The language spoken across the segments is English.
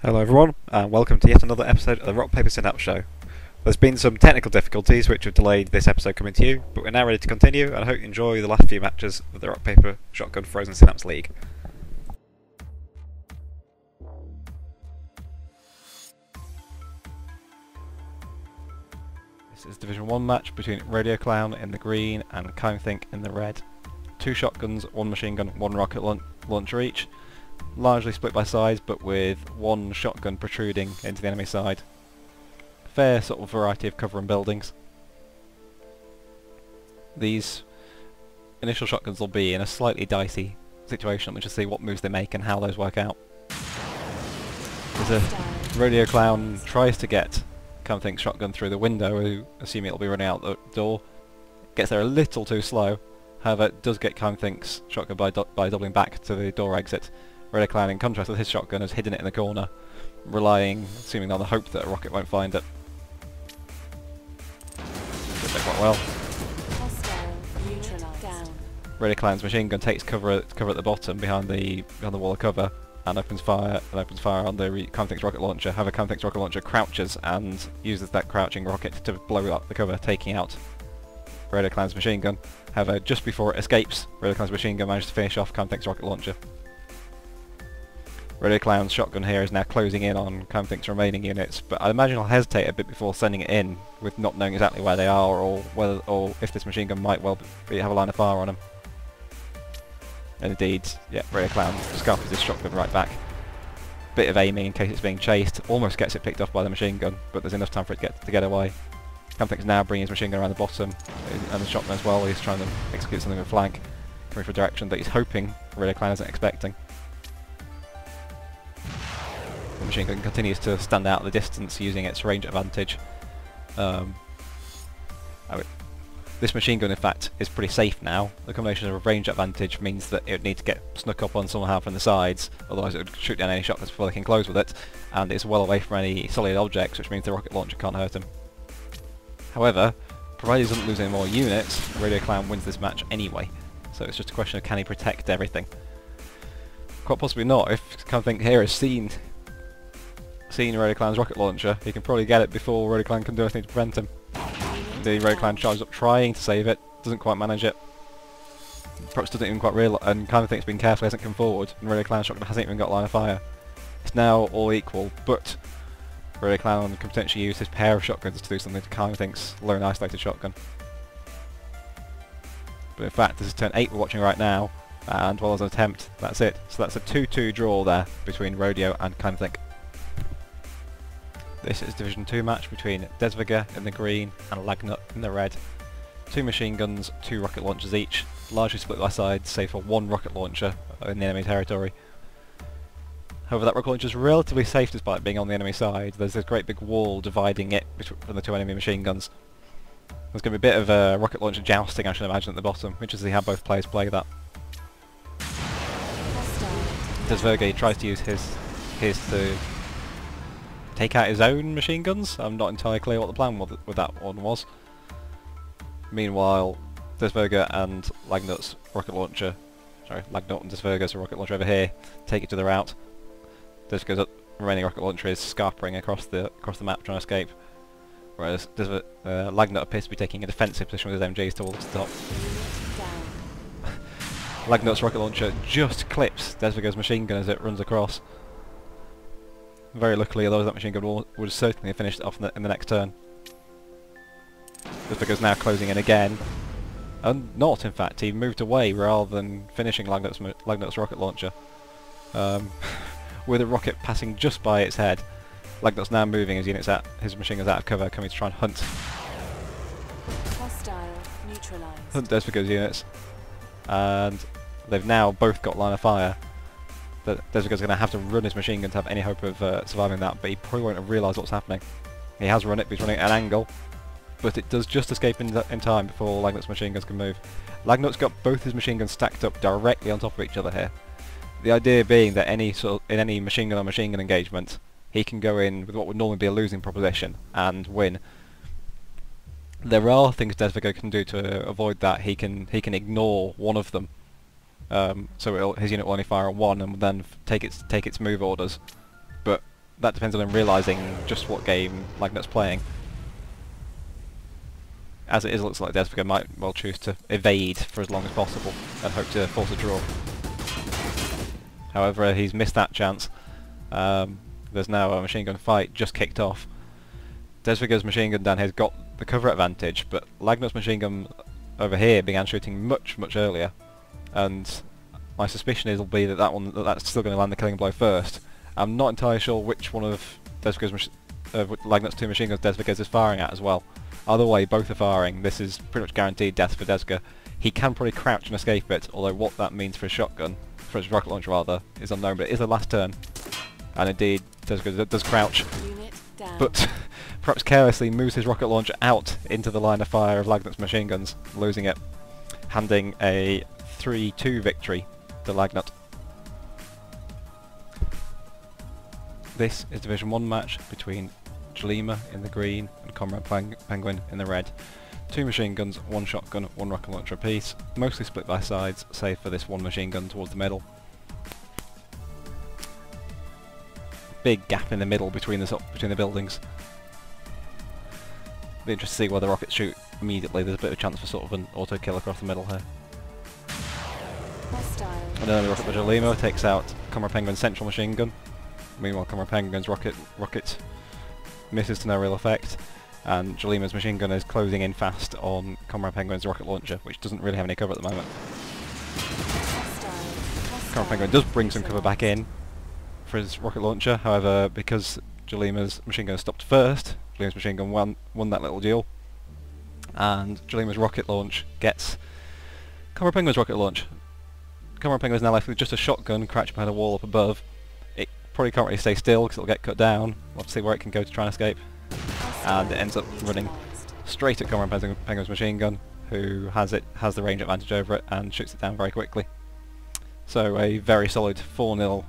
Hello everyone, and welcome to yet another episode of the Rock Paper Synapse show. There's been some technical difficulties which have delayed this episode coming to you, but we're now ready to continue, and I hope you enjoy the last few matches of the Rock Paper Shotgun Frozen Synapse League. This is Division 1 match between Radio Clown in the green and Think in the red. Two shotguns, one machine gun, one rocket launcher each. Largely split by size, but with one shotgun protruding into the enemy side. Fair sort of variety of cover and buildings. These initial shotguns will be in a slightly dicey situation, which is see what moves they make and how those work out. As a Radio Clown tries to get Think's shotgun through the window, who assuming it'll be running out the door, gets there a little too slow. However, it does get Think's shotgun by doubling back to the door exit. Radio Clown, in contrast with his shotgun, has hidden it in the corner, assuming on the hope that a rocket won't find it. Did that quite well. Radio Clown's machine gun takes cover at the bottom behind the wall of cover and opens fire on the Think's rocket launcher. However, Think's rocket launcher crouches and uses that crouching rocket to blow up the cover, taking out Radio Clown's machine gun. However, just before it escapes, Radio Clown's machine gun manages to finish off Think's rocket launcher. Radio Clown's shotgun here is now closing in on Think's remaining units, but I imagine he'll hesitate a bit before sending it in, with not knowing exactly where they are or if this machine gun might well have a line of fire on him. And indeed, yeah, Radio Clown scarfs his shotgun right back. Bit of aiming in case it's being chased, almost gets it picked off by the machine gun, but there's enough time for it to get away. Think's now bringing his machine gun around the bottom, and the shotgun as well. He's trying to execute something with flank, coming from a direction that he's hoping Radio Clown isn't expecting. The machine gun continues to stand out at the distance using its range advantage. This machine gun, in fact, is pretty safe now. The combination of a range advantage means that it would need to get snuck up on somehow from the sides, otherwise it would shoot down any shotguns before they can close with it, and it's well away from any solid objects, which means the rocket launcher can't hurt him. However, provided he doesn't lose any more units, Radio Clown wins this match anyway, so it's just a question of can he protect everything. Quite possibly not. If Think here has seen Radio Clown's rocket launcher, he can probably get it before Radio Clown can do anything to prevent him. The Radio Clown charges up trying to save it, doesn't quite manage it. Perhaps doesn't even quite realise, and Think's been careful, hasn't come forward, and Radio Clown's shotgun hasn't even got line of fire. It's now all equal, but Radio Clown can potentially use his pair of shotguns to do something to Think's lone isolated shotgun. But in fact, this is turn 8 we're watching right now, and while there's an attempt, that's it. So that's a 2-2 draw there between Radio and Think. This is Division 2 match between Desviger in the green and Lagnut in the red. Two machine guns, two rocket launchers each, largely split by sides, save for one rocket launcher in the enemy territory. However, that rocket launcher is relatively safe despite being on the enemy side. There's this great big wall dividing it from the two enemy machine guns. There's going to be a bit of a rocket launcher jousting, I should imagine, at the bottom, which is how both players play that. Desverge tries to use his to take out his own machine guns. I'm not entirely clear what the plan with that one was. Meanwhile, Desverge and Lagnut's rocket launcher, Lagnut and Desverge's rocket launcher over here, take it to the route. Desverge's remaining rocket launcher is scarpering across the map trying to escape, whereas Lagnut appears to be taking a defensive position with his MGs towards the top. Lagnut's rocket launcher just clips Desverge's machine gun as it runs across. Very luckily, otherwise that machine gun would certainly have finished off in the next turn. Desverge's now closing in again. And not, in fact, he moved away rather than finishing Lagnut's rocket launcher. With a rocket passing just by its head. Lagnut's now moving his machine gun's out of cover, coming to try and hunt Desverge's units. And they've now both got line of fire. Desverge's going to have to run his machine gun to have any hope of surviving that, but he probably won't have realised what's happening. He has run it, but he's running at an angle, but it does just escape in time before Lagnut's machine guns can move. Lagnut's got both his machine guns stacked up directly on top of each other here. The idea being that in any machine gun on machine gun engagement, he can go in with what would normally be a losing proposition and win. There are things Desverge can do to avoid that. He can ignore one of them. So his unit will only fire on one and then take its move orders. But that depends on him realising just what game Lagnut's playing. As it is, it looks like Desviger might well choose to evade for as long as possible and hope to force a draw. However, he's missed that chance. There's now a machine gun fight just kicked off. Desviger's machine gun down here has got the cover advantage, but Lagnut's machine gun over here began shooting much, much earlier. And my suspicion will be that that's still going to land the killing blow first. I'm not entirely sure which one of Lagnut's two machine guns Desviger's is firing at as well. Either way, both are firing. This is pretty much guaranteed death for Desviger. He can probably crouch and escape it, although what that means for his shotgun, for his rocket launcher rather, is unknown, but it is the last turn. And indeed, Desviger does crouch, but perhaps carelessly moves his rocket launcher out into the line of fire of Lagnut's machine guns, losing it, handing a 3-2 victory to Lagnut. This is Division 1 match between Jolima in the green and Comrade Penguin in the red. Two machine guns, one shotgun, one rocket launcher apiece, mostly split by sides, save for this one machine gun towards the middle. Big gap in the middle between the buildings. Be interested to see where the rockets shoot immediately. There's a bit of a chance for sort of an auto kill across the middle here. And then the rocket launcher Jolima takes out Comrade Penguin's central machine gun. Meanwhile, Comrade Penguin's rocket misses to no real effect, and Jolima's machine gun is closing in fast on Comrade Penguin's rocket launcher, which doesn't really have any cover at the moment. Comrade Penguin does bring some cover back in for his rocket launcher, however, because Jolima's machine gun stopped first, Jolima's machine gun won that little duel, and Jolima's rocket launch gets Comrade Penguin's rocket launch. Comrade Penguin is now left with just a shotgun crouched behind a wall up above. Probably can't really stay still because it'll get cut down. We'll have to see where it can go to try and escape. And it ends up running straight at Comrade Penguin's machine gun, who has the range advantage over it and shoots it down very quickly. So a very solid 4-0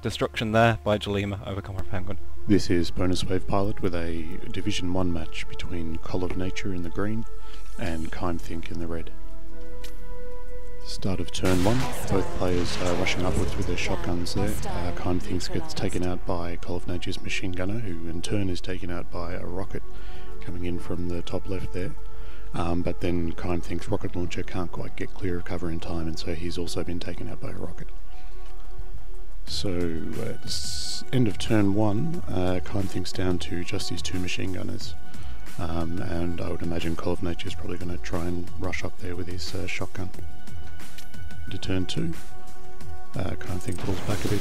destruction there by Jolima over Comrade Penguin. This is Bonus Wave Pilot with a Division 1 match between Call of Nature in the green and Think in the red. Start of turn 1, both players are rushing upwards with their shotguns there. Think gets taken out by Call of Nature's machine gunner, who in turn is taken out by a rocket coming in from the top left there. But then Think's rocket launcher can't quite get clear of cover in time, and so he's also been taken out by a rocket. So at the end of turn 1, Think's down to just his two machine gunners. And I would imagine Call of Nature is probably going to try and rush up there with his shotgun. To turn 2, Think pulls back a bit.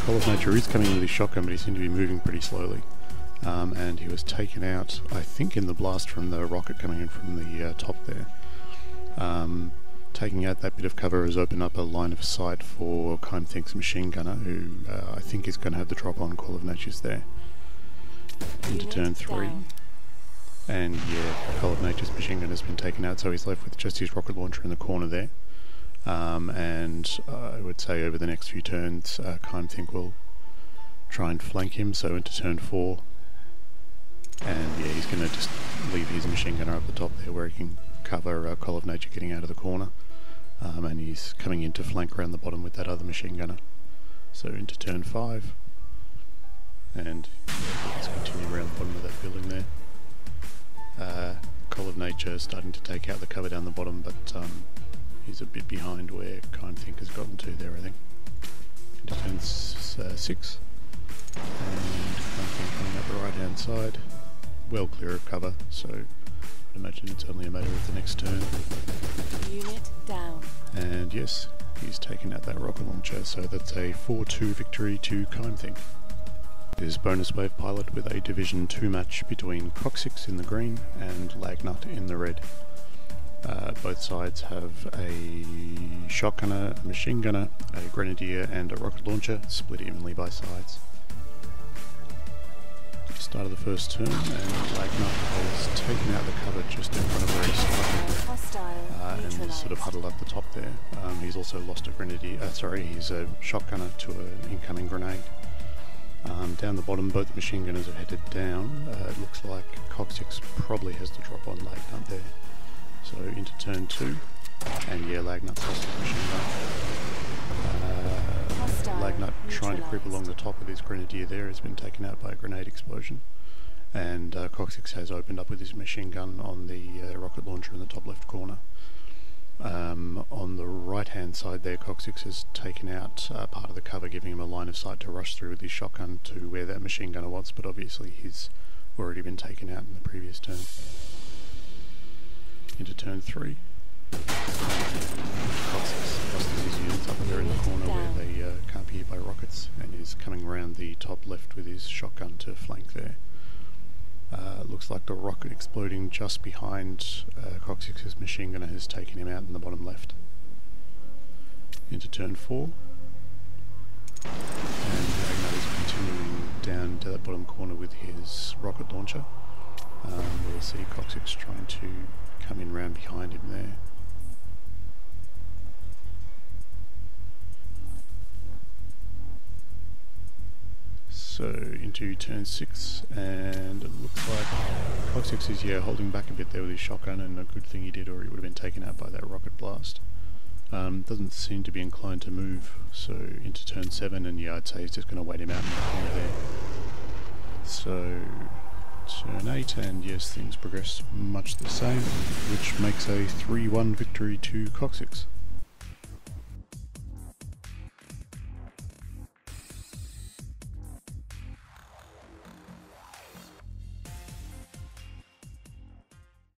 Call of Nature is coming in with his shotgun, but he seemed to be moving pretty slowly. And he was taken out, I think, in the blast from the rocket coming in from the top there. Taking out that bit of cover has opened up a line of sight for Think's machine gunner, who I think is going to have the drop on Call of Nature's there. Into turn 3. And yeah, Call of Nature's machine gunner has been taken out, so he's left with just his rocket launcher in the corner there. And I would say over the next few turns, Think will try and flank him, so into turn 4. And yeah, he's going to just leave his machine gunner up the top there where he can cover Call of Nature getting out of the corner. And he's coming in to flank around the bottom with that other machine gunner. So into turn 5. And yeah, let's continue around the bottom of that building there. Call of Nature starting to take out the cover down the bottom, but he's a bit behind where Think has gotten to there, I think. Into turn 6. And Think coming up the right hand side. Well clear of cover, so I imagine it's only a matter of the next turn. Unit down. And yes, he's taken out that rocket launcher, so that's a 4-2 victory to Think. This is Bonus Wave Pilot with a Division 2 match between Coccyx in the green and Lagnut in the red. Both sides have a shotgunner, a machine gunner, a grenadier and a rocket launcher, split evenly by sides. Start of the first turn, and Lagnut has taken out the cover just in front of where he started, and is sort of huddled up the top there. He's also lost a grenadier, he's a shotgunner to an incoming grenade. Down the bottom, both machine gunners have headed down. It looks like Coccyx probably has the drop on Lagnut there. So into turn 2, and yeah, Lagnut's lost his machine gun. Lagnut trying to creep along the top of his grenadier there has been taken out by a grenade explosion. And Coccyx has opened up with his machine gun on the rocket launcher in the top left corner. On the right hand side there, Coccyx has taken out part of the cover, giving him a line of sight to rush through with his shotgun to where that machine gunner was, but obviously he's already been taken out in the previous turn. Into turn 3. Coccyx clusters his units up there in the corner where they can't be hit by rockets, and is coming around the top left with his shotgun to flank there. Looks like the rocket exploding just behind Coccyx's machine gunner has taken him out in the bottom left. Into turn 4. And Lagnut is continuing down to that bottom corner with his rocket launcher. We'll see Coccyx trying to come in round behind him there. So into turn 6, and it looks like Coccyx is holding back a bit there with his shotgun, and a good thing he did, or he would have been taken out by that rocket blast. Doesn't seem to be inclined to move, so into turn 7, and I'd say he's just going to wait him out in the corner there. So turn 8, and yes, things progress much the same, which makes a 3-1 victory to Coccyx.